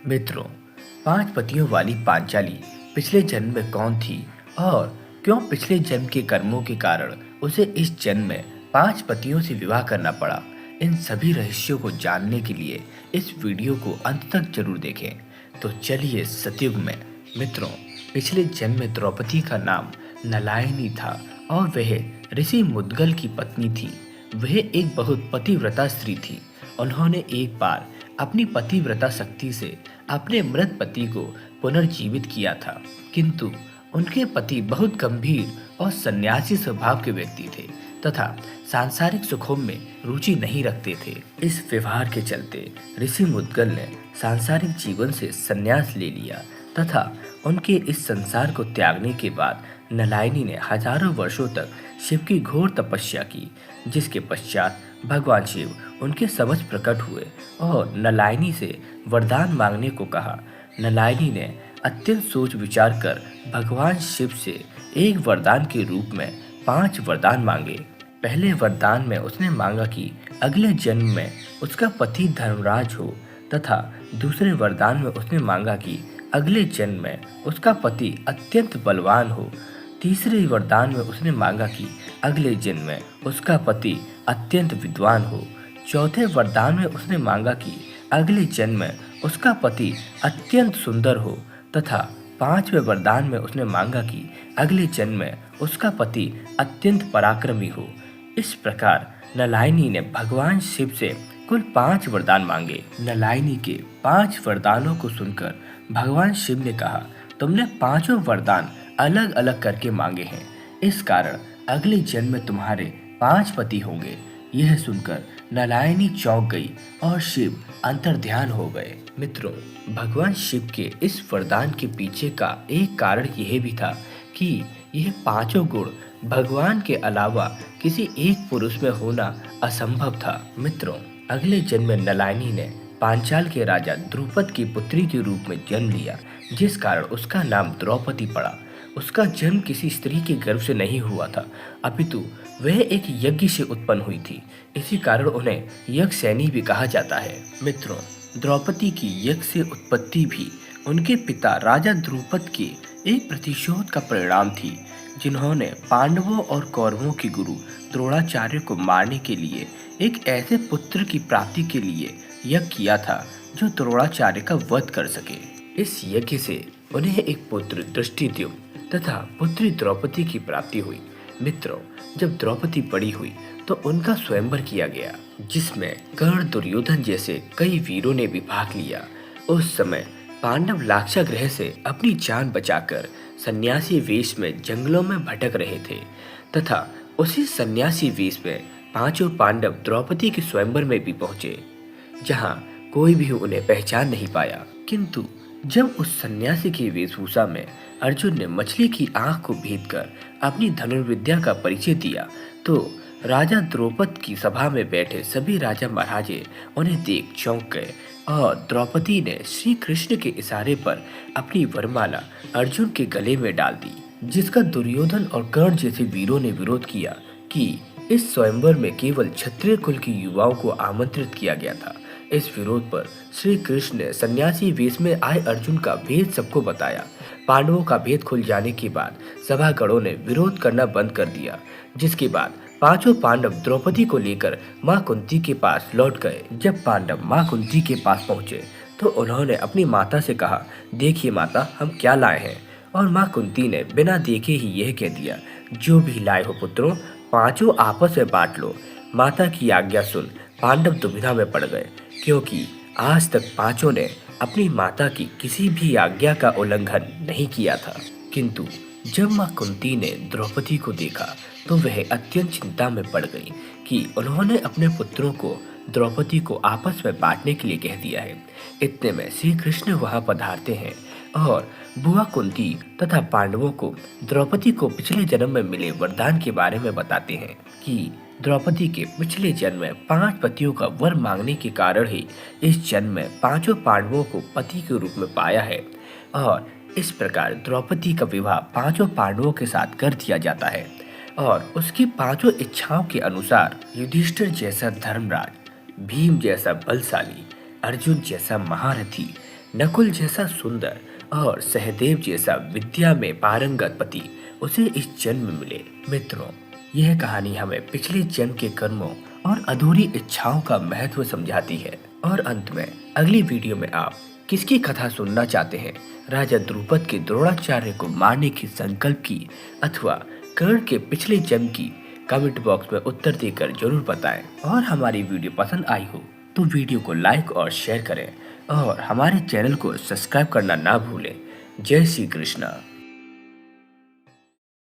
मित्रों, 5 पतियों वाली पांचाली पिछले जन्म में कौन थी और क्यों पिछले जन्म के कर्मों के कारण उसे इस जन्म में 5 पतियों से विवाह करना पड़ा? इन सभी रहस्यों को जानने के लिए इस वीडियो को अंत तक जरूर देखें। तो चलिए सतयुग में। मित्रों, पिछले जन्म में द्रौपदी का नाम नलायनी था और वह ऋषि मुद्गल की पत्नी थी। वह एक बहुत पतिव्रता स्त्री थी। उन्होंने एक बार अपनी पतिव्रता शक्ति से अपने मृत पति को पुनर्जीवित किया था, किंतु उनके पति बहुत गंभीर और सन्यासी स्वभाव के व्यक्ति थे तथा सांसारिक सुखों में रुचि नहीं रखते थे। इस व्यवहार के चलते ऋषि मुद्गल ने सांसारिक जीवन से संन्यास ले लिया तथा उनके इस संसार को त्यागने के बाद नलायनी ने हजारों वर्षों तक शिव की घोर तपस्या की, जिसके पश्चात भगवान शिव उनके समक्ष प्रकट हुए और नलायनी से वरदान मांगने को कहा। नलायनी ने अत्यंत सोच विचार कर भगवान शिव से एक वरदान के रूप में 5 वरदान मांगे। पहले वरदान में उसने मांगा कि अगले जन्म में उसका पति धर्मराज हो तथा दूसरे वरदान में उसने मांगा कि अगले जन्म में उसका पति अत्यंत बलवान हो। तीसरे वरदान में उसने मांगा कि अगले जन्म में उसका पति अत्यंत विद्वान हो। चौथे वरदान में उसने मांगा कि अगले जन्म में उसका पति अत्यंत सुंदर हो तथा 5वें वरदान में उसने मांगा कि अगले जन्म में उसका पति अत्यंत पराक्रमी हो। इस प्रकार नलायनी ने भगवान शिव से कुल 5 वरदान मांगे। नलायनी के 5 वरदानों को सुनकर भगवान शिव ने कहा, तुमने 5 वरदान अलग अलग करके मांगे हैं, इस कारण अगले जन्म में तुम्हारे 5 पति होंगे। यह सुनकर नलायनी चौंक गई और शिव अंतर्ध्यान हो गए। मित्रों, भगवान शिव के इस वरदान के पीछे का एक कारण यह भी था कि यह 5 गुण भगवान के अलावा किसी एक पुरुष में होना असंभव था। मित्रों, अगले जन्म में नलायनी ने पांचाल के राजा द्रुपद की पुत्री के रूप में जन्म लिया, जिस कारण उसका नाम द्रौपदी पड़ा। उसका जन्म किसी स्त्री के गर्भ से नहीं हुआ था, अपितु वह एक यज्ञ से उत्पन्न हुई थी। इसी कारण उन्हें यज्ञसेनी भी कहा जाता है। मित्रों, द्रौपदी की यज्ञ से उत्पत्ति भी उनके पिता राजा द्रुपद के एक प्रतिशोध का परिणाम थी, जिन्होंने पांडवों और कौरवों के गुरु द्रोणाचार्य को मारने के लिए एक ऐसे पुत्र की प्राप्ति के लिए यज्ञ किया था जो द्रोणाचार्य का वध कर सके। इस यज्ञ से उन्हें एक पुत्र दृष्टिद्युम्न तथा पुत्री द्रौपदी की प्राप्ति हुई। मित्रों, जब द्रौपदी बड़ी हुई तो उनका स्वयंवर किया गया, जिसमें कर्ण, दुर्योधन जैसे कई वीरों ने भी भाग लिया। उस समय पांडव लाक्षागृह से अपनी जान बचाकर सन्यासी वेश में जंगलों में भटक रहे थे तथा उसी सन्यासी वेश में 5 पांडव द्रौपदी के स्वयंवर में भी पहुंचे, जहां कोई भी उन्हें पहचान नहीं पाया। किंतु जब उस सन्यासी की वेशभूषा में अर्जुन ने मछली की आंख को भेद कर अपनी धनुर्विद्या का परिचय दिया, तो राजा द्रौपद की सभा में बैठे सभी राजा महाराजे उन्हें देख चौंक गए और द्रौपदी ने श्री कृष्ण के इशारे पर अपनी वरमाला अर्जुन के गले में डाल दी, जिसका दुर्योधन और कर्ण जैसे वीरों ने विरोध किया कि इस स्वयंवर में केवल क्षत्रिय कुल के युवाओं को आमंत्रित किया गया था। इस विरोध पर श्री कृष्ण ने सन्यासी वेश में आए अर्जुन का भेद सबको बताया। पांडवों का भेद खुल जाने के बाद सभागणों ने विरोध करना बंद कर दिया, जिसके बाद 5 पांडव द्रौपदी को लेकर मां कुंती के पास लौट गए। जब पांडव मां कुंती के पास पहुंचे तो उन्होंने अपनी माता से कहा, देखिए माता, हम क्या लाए हैं। और मां कुंती ने बिना देखे ही यह कह दिया, जो भी लाए हो पुत्रों, 5 आपस में बांट लो। माता की आज्ञा सुन पांडव दुविधा में पड़ गए, क्योंकि आज तक 5 ने अपनी माता की किसी भी आज्ञा का उल्लंघन नहीं किया था। किंतु जब मां कुंती ने द्रौपदी को देखा तो वह अत्यंत चिंता में पड़ गई कि उन्होंने अपने पुत्रों को द्रौपदी को आपस में बांटने के लिए कह दिया है। इतने में श्री कृष्ण वहां पधारते हैं और बुआ कुंती तथा पांडवों को द्रौपदी को पिछले जन्म में मिले वरदान के बारे में बताते हैं कि द्रौपदी के पिछले जन्म में 5 पतियों का वर मांगने के कारण ही इस जन्म में 5 पांडवों को पति के रूप में पाया है और इस प्रकार द्रौपदी का विवाह 5 पांडवों के साथ कर दिया जाता है और उसकी 5 इच्छाओं के अनुसार युधिष्ठिर जैसा धर्मराज, भीम जैसा बलशाली, अर्जुन जैसा महारथी, नकुल जैसा सुंदर और सहदेव जैसा विद्या में पारंगत पति उसे इस जन्म में मिले। मित्रों, यह कहानी हमें पिछले जन्म के कर्मों और अधूरी इच्छाओं का महत्व समझाती है। और अंत में अगली वीडियो में आप किसकी कथा सुनना चाहते हैं? राजा द्रुपद के द्रोणाचार्य को मारने की संकल्प की अथवा कर्ण के पिछले जन्म की? कमेंट बॉक्स में उत्तर देकर जरूर बताएं। और हमारी वीडियो पसंद आई हो तो वीडियो को लाइक और शेयर करें और हमारे चैनल को सब्सक्राइब करना ना भूलें। जय श्री कृष्णा।